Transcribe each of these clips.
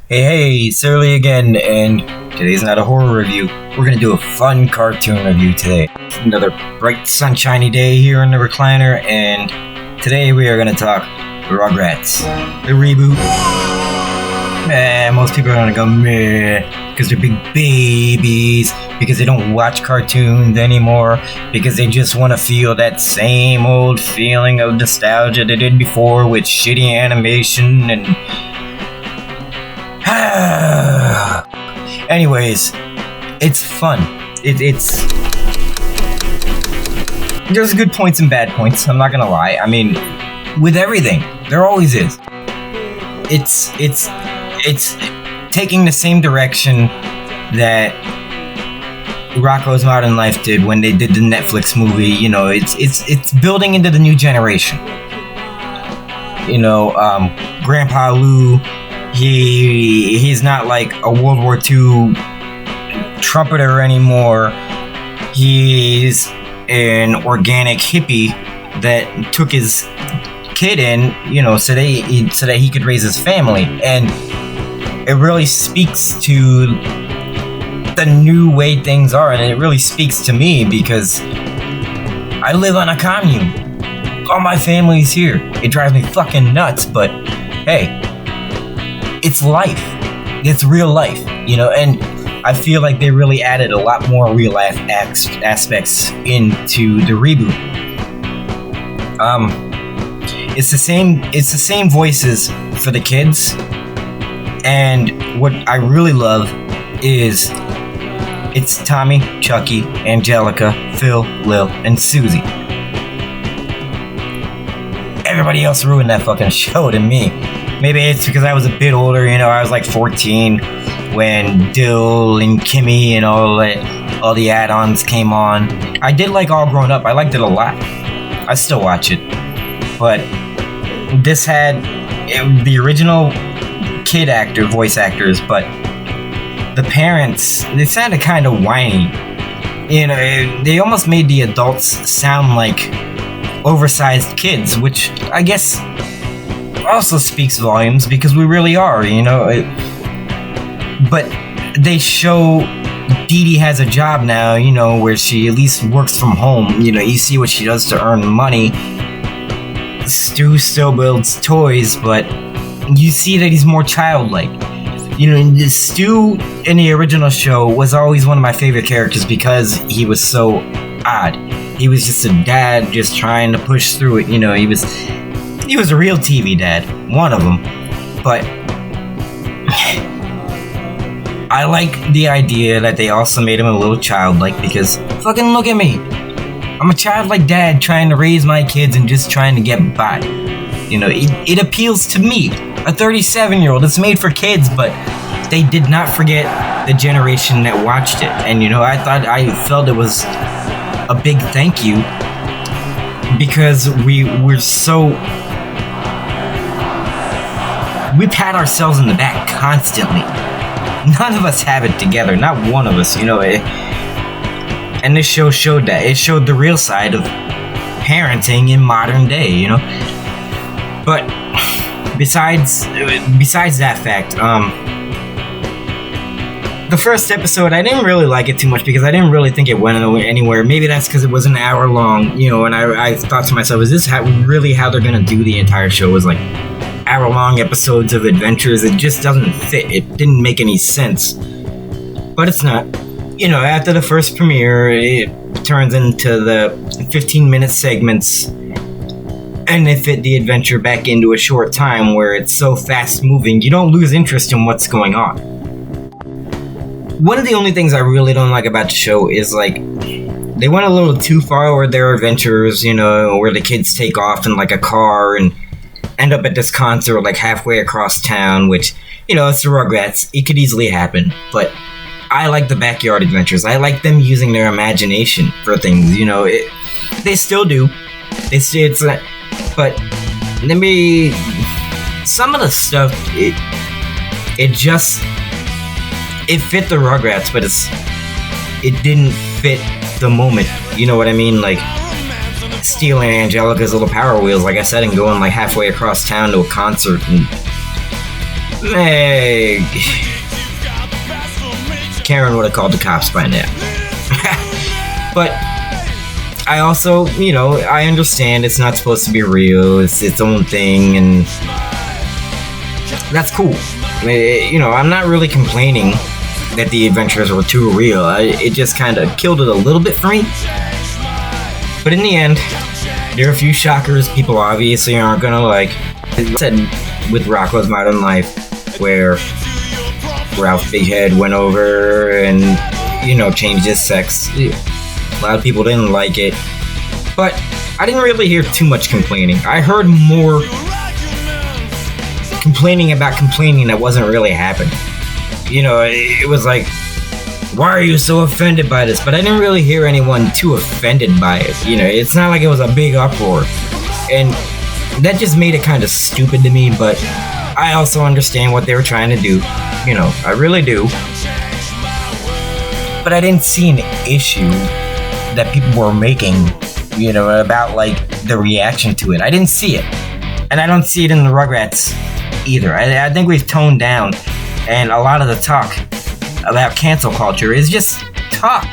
Hey, Surly again, and today's not a horror review. We're gonna do a fun cartoon review today. Another bright, sunshiny day here in the recliner, and today we are gonna talk Rugrats, the reboot. Most people are gonna go meh, because they're big babies, because they don't watch cartoons anymore, because they just want to feel that same old feeling of nostalgia they did before with shitty animation and... Anyways, it's fun. It's there's good points and bad points. I'm not gonna lie. I mean, with everything, there always is. It's taking the same direction that Rocko's Modern Life did when they did the Netflix movie. You know, it's building into the new generation. You know, Grandpa Lou. He's not like a World War II trumpeter anymore. He's an organic hippie that took his kid in, you know, so that he could raise his family. And it really speaks to the new way things are, and it really speaks to me because I live on a commune. All my family's here. It drives me fucking nuts, but hey, it's life. It's real life, you know, and I feel like they really added a lot more real life aspects into the reboot. It's the same voices for the kids, and what I really love is it's Tommy, Chucky, Angelica, Phil, Lil, and Susie. Everybody else ruined that fucking show to me. Maybe it's because I was a bit older, you know, I was like 14 when Dill and Kimmy and all the add-ons came on. I did like All Grown Up. I liked it a lot. I still watch it. But this had the original kid voice actors, but the parents, they sounded kind of whiny. You know, they almost made the adults sound like oversized kids, which I guess also speaks volumes because we really are, you know. But they show Dee Dee has a job now, you know, where she at least works from home. You know, you see what she does to earn money. Stu still builds toys, but you see that he's more childlike. You know, Stu in the original show was always one of my favorite characters because he was so odd. He was just a dad just trying to push through it, you know. He was a real TV dad, one of them. But I like the idea that they also made him a little childlike because fucking look at me. I'm a childlike dad trying to raise my kids and just trying to get by. You know, it appeals to me, a 37-year-old. It's made for kids, but they did not forget the generation that watched it. And, you know, I felt it was a big thank you because we pat ourselves in the back constantly. None of us have it together, not one of us, you know. And this show showed that. It showed the real side of parenting in modern day, you know. But besides that fact, the first episode, I didn't really like it too much because I didn't really think it went anywhere. Maybe that's because it was an hour long, you know, and I thought to myself, is this really how they're going to do the entire show? It was like hour-long episodes of adventures. It just doesn't fit. It didn't make any sense. But it's not. You know, after the first premiere, it turns into the 15-minute segments, and they fit the adventure back into a short time where it's so fast-moving, you don't lose interest in what's going on. one of the only things I really don't like about the show is like they went a little too far with their adventures, you know, where the kids take off in like a car and end up at this concert like halfway across town, which, you know, it's the Rugrats. It could easily happen, but I like the backyard adventures. I like them using their imagination for things, you know. They still do. But let me... Some of the stuff, it fit the Rugrats, but it didn't fit the moment. You know what I mean? Like, stealing Angelica's little Power Wheels, like I said, and going like halfway across town to a concert. And Karen would have called the cops by now. But I also, you know, I understand it's not supposed to be real. It's its own thing, and that's cool. You know, I'm not really complaining that the adventures were too real. It just kind of killed it a little bit for me. But in the end, there are a few shockers people obviously aren't gonna like. As I said, with Rocko's Modern Life, where Ralph Big Head went over and, you know, changed his sex. A lot of people didn't like it. But I didn't really hear too much complaining. I heard more complaining about complaining that wasn't really happening. You know, it was like, why are you so offended by this? But I didn't really hear anyone too offended by it. You know, it's not like it was a big uproar. And that just made it kind of stupid to me, but I also understand what they were trying to do. You know, I really do. But I didn't see an issue that people were making, you know, about like the reaction to it. I didn't see it. And I don't see it in the Rugrats either. I think we've toned down, and a lot of the talk about cancel culture is just talk.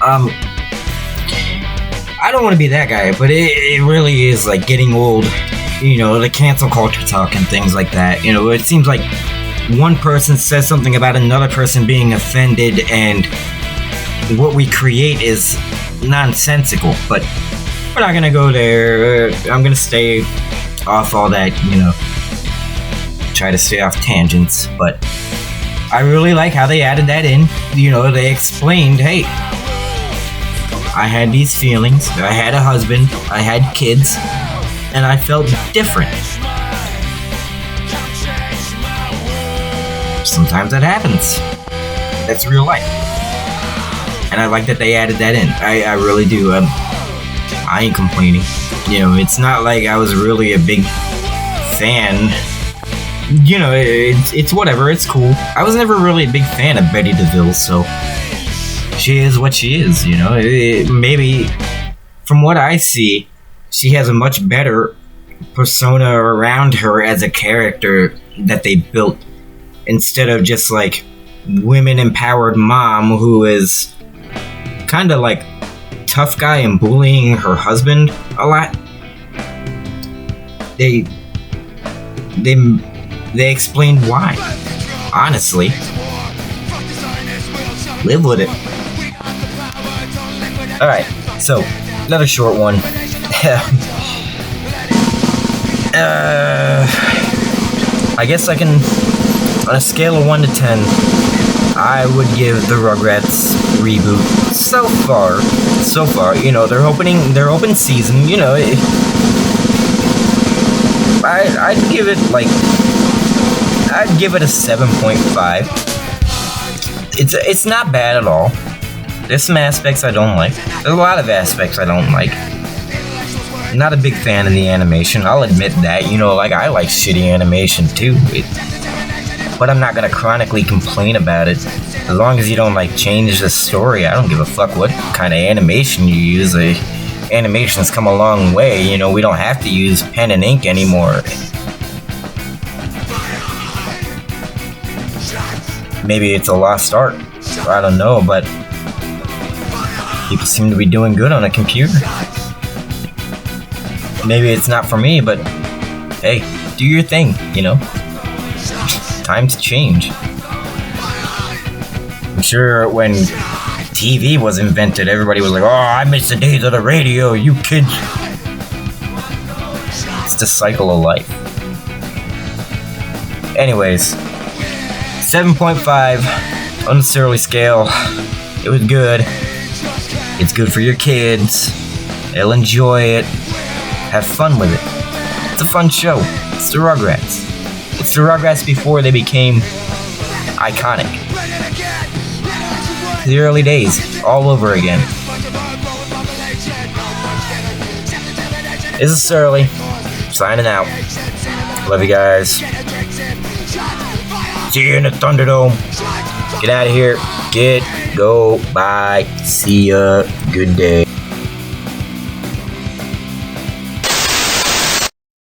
I don't want to be that guy, but it really is like getting old, you know, the cancel culture talk and things like that. You know, it seems like one person says something about another person being offended, and what we create is nonsensical. But we're not gonna go there. I'm gonna stay off all that, you know, try to stay off tangents. But I really like how they added that in. You know, they explained, hey, I had these feelings, I had a husband, I had kids, and I felt different. Sometimes that happens. That's real life. And I like that they added that in. I really do. I ain't complaining. You know, it's not like I was really a big fan. You know, it's whatever, it's cool. I was never really a big fan of Betty DeVille, so she is what she is, you know. Maybe, from what I see, she has a much better persona around her as a character that they built, instead of just like women-empowered mom who is kind of like tough guy and bullying her husband a lot. They explained why. Honestly, live with it. All right, so another short one. I guess I can, on a scale of 1 to 10, I would give the Rugrats reboot so far. You know, their open season. You know, I'd give it a 7.5. It's not bad at all. There's some aspects I don't like. There's a lot of aspects I don't like. I'm not a big fan of the animation. I'll admit that. You know, like, I like shitty animation too. But I'm not gonna chronically complain about it. As long as you don't like change the story, I don't give a fuck what kind of animation you use. Animation's come a long way. You know, we don't have to use pen and ink anymore. Maybe it's a lost art. I don't know, but people seem to be doing good on a computer. Maybe it's not for me, but hey, do your thing, you know? Times change. I'm sure when TV was invented, everybody was like, oh, I miss the days of the radio, you kids. It's the cycle of life. Anyways, 7.5 on the Surly scale. It was good. It's good for your kids. They'll enjoy it. Have fun with it. It's a fun show. It's the Rugrats. It's the Rugrats before they became iconic. The early days, all over again. This is Surly, signing out. Love you guys. See you in the Thunderdome. Get out of here. Go. Bye. See ya. Good day.